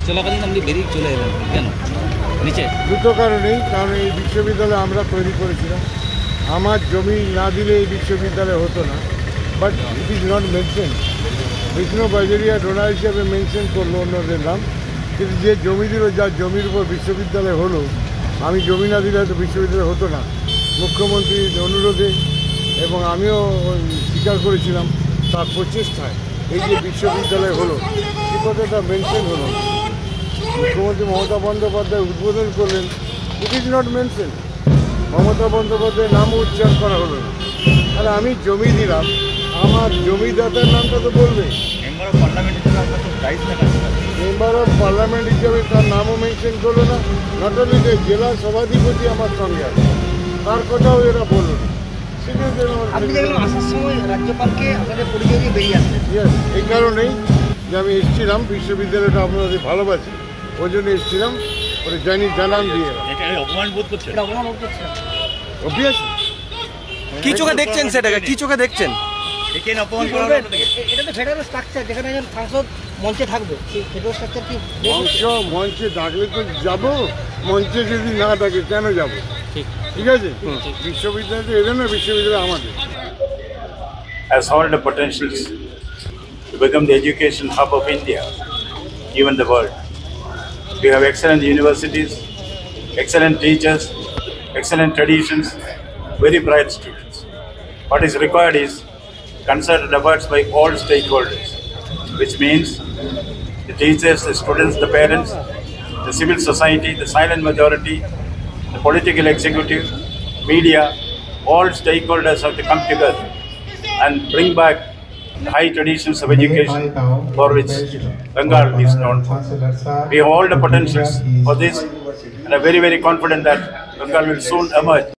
চলাকালীন আপনি বেরিয়ে চলে এলেন কেন নিচে? দুটো কারণেই, কারণ এই বিশ্ববিদ্যালয় আমরা তৈরি করেছিলাম। আমার জমি না দিলে এই বিশ্ববিদ্যালয় হতো না, but it is not mention. Vishnu Bajeria donor হিসেবে মেনশন করলো অন্যদের নাম, কিন্তু যে জমি দিল, যার জমির উপর বিশ্ববিদ্যালয় হলো, আমি জমি না দিলে হয়তো বিশ্ববিদ্যালয় হতো না। মুখ্যমন্ত্রীর অনুরোধে এবং আমিও স্বীকার করেছিলাম, তার প্রচেষ্টায় এই যে বিশ্ববিদ্যালয় হলো, সে কথাটা মেনশন হলো। মুখ্যমন্ত্রী মমতা বন্দ্যোপাধ্যায় উদ্বোধন করলেন, ইট ইজ নট মেনশন। মমতা বন্দ্যোপাধ্যায়ের নামও উচ্চারণ করা হলো না। আর আমি জমি দিলাম, আমার জমিদাতার নামটা তো বলবে। মেম্বার অফ পার্লামেন্ট হিসেবে আপনার তো দায়িত্ব থাকা। মেম্বার অফ পার্লামেন্ট হিসেবে তার নামও মেনশন করলো না। নট অনলি যে জেলা সভাধিপতি আমার সঙ্গে আছে, তার কথাও এরা বলল না। আপনি দেখলাম আসার সময় রাজ্যপালকে আপনাদের পরিচয় দিয়ে বেরিয়ে আসলেন। এই কারণেই যে আমি এসেছিলাম, বিশ্ববিদ্যালয়টা আপনাদের ভালোবাসি, ওই জন্য এসেছিলাম। ওটা জানান দিয়ে অপমান বোধ করছে। এটা অপমান করছে। অবভিয়াসলি কি চোখে দেখছেন সেটাকে, কি চোখে দেখছেন? দেখেন অপমান এটা তো ফেডারেল স্ট্রাকচার, যেখানে একজন সাংসদ মঞ্চে থাকবে, সেই ফেডারেল স্ট্রাকচার কি মঞ্চে ডাকলে তো যাবো, মঞ্চে যদি না ডাকে কেন যাব? ঠিক আছে, বিশ্ববিদ্যালয় তো এদের না, বিশ্ববিদ্যালয় আমাদের। Has all the potentials to become the education hub of India, even the world. We have excellent universities, excellent teachers, excellent traditions, very bright students. What is required is concerted efforts by all stakeholders, which means the teachers, the students, the parents, the civil society, the silent majority, the political executive, media, all stakeholders have to come together and bring back the high traditions of education for which Bengal is known for. We have all the potentials for this, and are very, very confident that Bengal will soon emerge